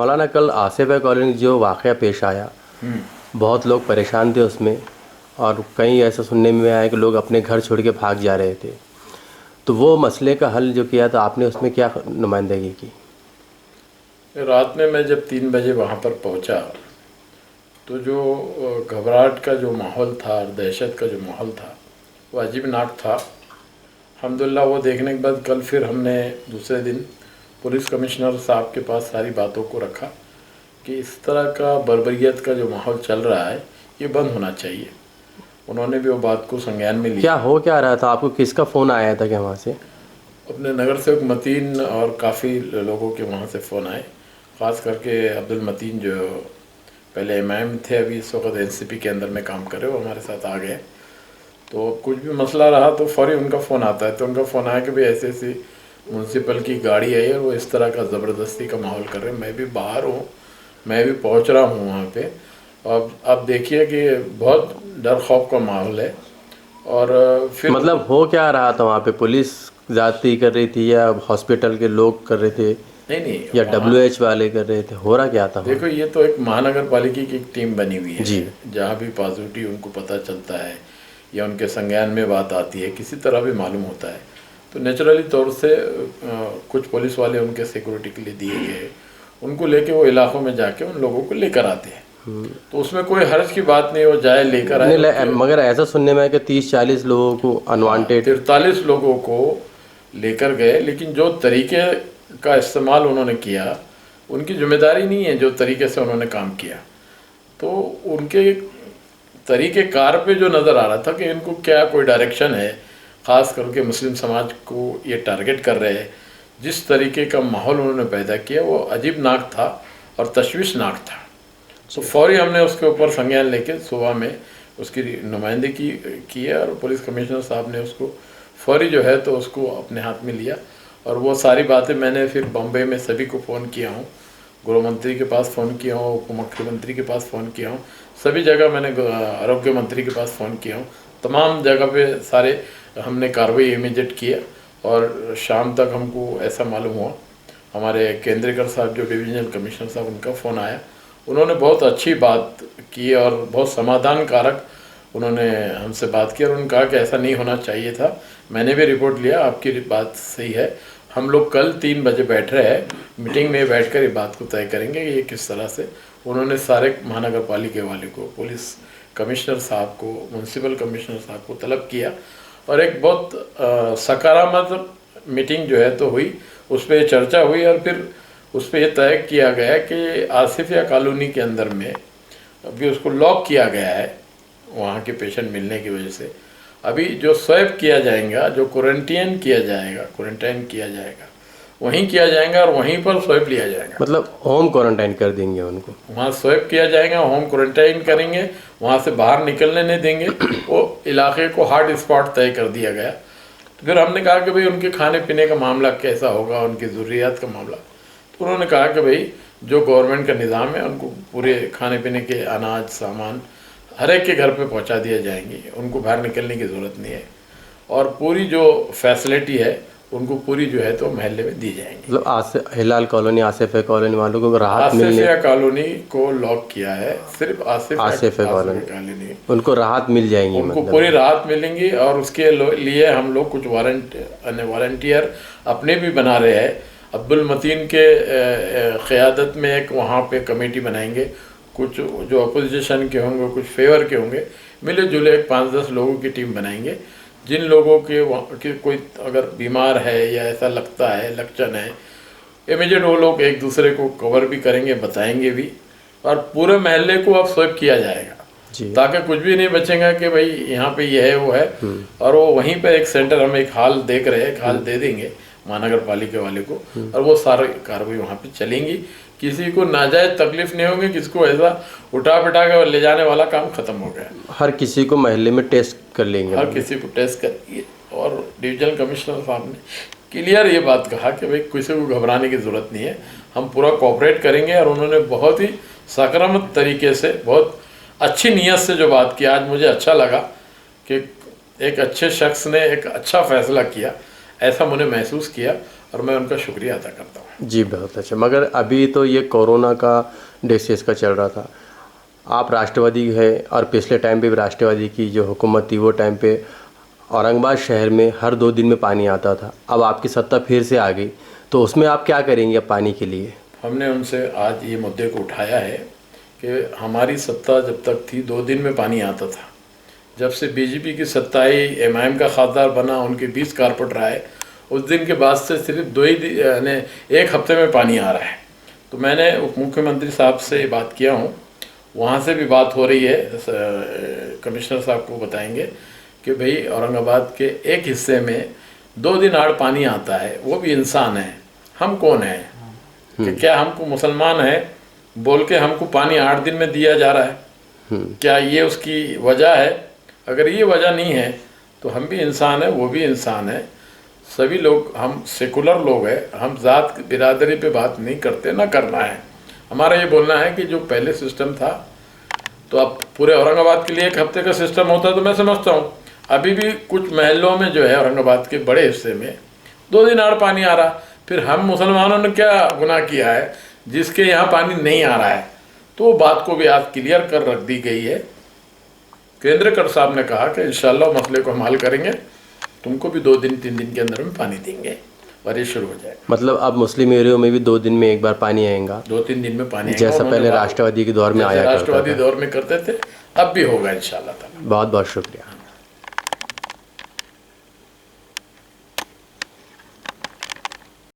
मौलाना, कल आसिफ कॉलोनी जो वाक़या पेश आया, बहुत लोग परेशान थे उसमें, और कहीं ऐसा सुनने में आया कि लोग अपने घर छोड़ के भाग जा रहे थे। तो वो मसले का हल जो किया था आपने, उसमें क्या नुमाइंदगी की? रात में मैं जब 3 बजे वहाँ पर पहुँचा तो जो घबराहट का जो माहौल था और दहशत का जो माहौल था वो अजीबनाक था। अल्हम्दुलिल्लाह वो देखने के बाद कल फिर हमने दूसरे दिन पुलिस कमिश्नर साहब के पास सारी बातों को रखा कि इस तरह का बर्बरियत का जो माहौल चल रहा है ये बंद होना चाहिए। उन्होंने भी वो बात को संज्ञान में लिया। क्या हो क्या रहा था? आपको किसका फ़ोन आया था क्या वहाँ से? अपने नगर सेवक मतीन और काफ़ी लोगों के वहाँ से फ़ोन आए, ख़ास करके अब्दुल मतीन जो पहले एमआईएम थे, अभी इस वक्त एनसीपी के अंदर में काम कर रहे, वो हमारे साथ आ गए। तो कुछ भी मसला रहा तो फौरी उनका फ़ोन आता है। तो उनका फ़ोन आया कि भाई ऐसी ऐसी म्यूनसिपल की गाड़ी आई है और वो इस तरह का ज़बरदस्ती का माहौल कर रहे हैं। मैं भी बाहर हूँ, मैं भी पहुँच रहा हूँ वहाँ पे। अब देखिए कि बहुत डर खौफ का माहौल है। और फिर मतलब हो क्या रहा था वहाँ पे? पुलिस ज़्यादती कर रही थी या हॉस्पिटल के लोग कर रहे थे नहीं या वहाँ WH वाले कर रहे थे? हो रहा क्या था वहाँ? देखो, ये तो एक महानगर पालिका की एक टीम बनी हुई जी। है। जहाँ भी पॉजिटिव उनको पता चलता है या उनके संज्ञान में बात आती है, किसी तरह भी मालूम होता है, तो नेचुरली तौर से कुछ पुलिस वाले उनके सिक्योरिटी के लिए दिए गए, उनको लेके वो इलाकों में जाके उन लोगों को लेकर आते हैं। तो उसमें कोई हर्ज की बात नहीं, वो जाए लेकर आए। मगर ऐसा सुनने में आया कि 30-40 लोगों को अनवांटेड 43 लोगों को लेकर गए, लेकिन जो तरीके का इस्तेमाल उन्होंने किया उनकी जिम्मेदारी नहीं है। जो तरीके से उन्होंने काम किया तो उनके तरीके कार पे जो नज़र आ रहा था कि इनको क्या कोई डायरेक्शन है, ख़ास करके मुस्लिम समाज को ये टारगेट कर रहे हैं। जिस तरीके का माहौल उन्होंने पैदा किया वो अजीबनाक था और तशवीशनाक था। तो फौरी हमने उसके ऊपर संज्ञान लेके सुबह में उसकी नुमाइंदगी की है और पुलिस कमिश्नर साहब ने उसको फौरी जो है तो उसको अपने हाथ में लिया। और वो सारी बातें मैंने फिर बम्बई में सभी को फ़ोन किया हूँ, गृह मंत्री के पास फ़ोन किया हूँ, उप मुख्यमंत्री के पास फ़ोन किया हूँ, सभी जगह मैंने आरोग्य मंत्री के पास फ़ोन किया हूँ। तमाम जगह पे सारे हमने कार्रवाई इमीडिएट किया। और शाम तक हमको ऐसा मालूम हुआ, हमारे केंद्रीकर साहब जो डिविजनल कमिश्नर साहब, उनका फ़ोन आया। उन्होंने बहुत अच्छी बात की और बहुत समाधान कारक उन्होंने हमसे बात की और उन्होंने कहा कि ऐसा नहीं होना चाहिए था। मैंने भी रिपोर्ट लिया, आपकी बात सही है। हम लोग कल 3 बजे बैठ रहे हैं, मीटिंग में बैठकर ये बात को तय करेंगे कि ये किस तरह से। उन्होंने सारे महानगर पालिका वाले को, पुलिस कमिश्नर साहब को, म्यूनसिपल कमिश्नर साहब को तलब किया और एक बहुत सकारात्मक मीटिंग जो है तो हुई, उस पर चर्चा हुई और फिर उस पर यह तय किया गया कि आसिफिया कॉलोनी के अंदर में अभी उसको लॉक किया गया है वहाँ के पेशेंट मिलने की वजह से। अभी जो स्वैप किया जाएगा, जो क्वारंटाइन किया जाएगा वहीं किया जाएगा और वहीं पर स्वैप लिया जाएगा। मतलब होम क्वारंटाइन कर देंगे उनको? वहाँ स्वैप किया जाएगा, होम क्वारंटाइन करेंगे, वहाँ से बाहर निकलने नहीं देंगे। वो इलाके को हॉट स्पॉट तय कर दिया गया। तो फिर हमने कहा कि भाई उनके खाने पीने का मामला कैसा होगा, उनकी ज़रूरियात का मामला। तो उन्होंने कहा कि भाई जो गवर्नमेंट का निज़ाम है उनको पूरे खाने पीने के अनाज सामान हर एक के घर पे पहुंचा दिया जाएंगे, उनको बाहर निकलने की ज़रूरत नहीं है। और पूरी जो फैसिलिटी है उनको पूरी जो है तो महल्ले में दी जाएंगी। मतलब हिलाल कॉलोनी, आसिफिया कॉलोनी वालों को राहत मिलने, आसिफिया कॉलोनी को लॉक किया है, सिर्फ आसिफिया कॉलोनी उनको राहत मिल जाएंगी, उनको मतलब पूरी राहत मिलेंगी। और उसके लिए हम लोग कुछ वॉलंटियर अपने भी बना रहे हैं। अब्दुल मतीन के क़यादत में एक वहाँ पे कमेटी बनाएंगे, कुछ जो अपोजिशन के होंगे, कुछ फेवर के होंगे, मिले जुले 5-10 लोगों की टीम बनाएंगे। जिन लोगों के कोई अगर बीमार है या ऐसा लगता है लक्षण है, इमीडिएट वो लोग एक दूसरे को कवर भी करेंगे, बताएंगे भी। और पूरे महल्ले को अब स्वैप किया जाएगा ताकि कुछ भी नहीं बचेगा कि भाई यहाँ पे ये है वो है। और वो वहीं पे एक सेंटर, हम एक हाल देख रहे हैं, एक हाल दे देंगे महानगर पालिका वाले को और वो सारी कार्रवाई वहाँ पे चलेंगी। किसी को नाजायज तकलीफ नहीं होगी, किसको ऐसा उठा पिटा के ले जाने वाला काम खत्म हो गया। हर किसी को महल्ले में टेस्ट कर लेंगे, हर किसी को टेस्ट करेंगे। और डिविजनल कमिश्नर साहब ने क्लियर ये बात कहा कि भाई किसी को घबराने की ज़रूरत नहीं है, हम पूरा कोऑपरेट करेंगे। और उन्होंने बहुत ही सकारात्मक तरीके से, बहुत अच्छी नीयत से जो बात की, आज मुझे अच्छा लगा कि एक अच्छे शख्स ने एक अच्छा फ़ैसला किया। ऐसा मैंने महसूस किया और मैं उनका शुक्रिया अदा करता हूँ। जी बहुत अच्छा। मगर अभी तो ये कोरोना का डिसीज़ का चल रहा था, आप राष्ट्रवादी है और पिछले टाइम पे भी राष्ट्रवादी की जो हुकूमत थी वो टाइम पे औरंगाबाद शहर में हर 2 दिन में पानी आता था। अब आपकी सत्ता फिर से आ गई, तो उसमें आप क्या करेंगे अब पानी के लिए? हमने उनसे आज ये मुद्दे को उठाया है कि हमारी सत्ता जब तक थी 2 दिन में पानी आता था। जब से बीजेपी की सत्ता आई, एमआईएम का खासदार बना, उनके 20 कारपोरेटर आए, उस दिन के बाद से सिर्फ 2 ही यानी 1 हफ्ते में पानी आ रहा है। तो मैंने उप मुख्यमंत्री साहब से बात किया हूँ, वहाँ से भी बात हो रही है, कमिश्नर साहब को बताएंगे कि भाई औरंगाबाद के एक हिस्से में 2 दिन आड़ पानी आता है, वो भी इंसान है, हम कौन हैं कि क्या हमको मुसलमान है बोल के हमको पानी 8 दिन में दिया जा रहा है? क्या ये उसकी वजह है? अगर ये वजह नहीं है तो हम भी इंसान है, वो भी इंसान है, सभी लोग हम सेकुलर लोग हैं, हम ज़ात बिरादरी पे बात नहीं करते, ना करना है। हमारा ये बोलना है कि जो पहले सिस्टम था, तो अब पूरे औरंगाबाद के लिए 1 हफ्ते का सिस्टम होता तो मैं समझता हूँ। अभी भी कुछ महलों में जो है औरंगाबाद के बड़े हिस्से में 2 दिन आड़ पानी आ रहा, फिर हम मुसलमानों ने क्या गुनाह किया है जिसके यहाँ पानी नहीं आ रहा है? तो वो बात को भी आज क्लियर कर रख दी गई है। केंद्रकर साहब ने कहा कि इंशाल्लाह मसले को हम हल करेंगे, तुमको भी 2 दिन 3 दिन के अंदर में पानी देंगे और ये शुरू हो जाए। मतलब अब मुस्लिम एरियो में भी 2 दिन में एक बार पानी आएगा, 2-3 दिन में पानी जैसा पहले राष्ट्रवादी के दौर में आया करता था। राष्ट्रवादी दौर में करते थे, अब भी होगा इंशाल्लाह ताला। बहुत बहुत शुक्रिया।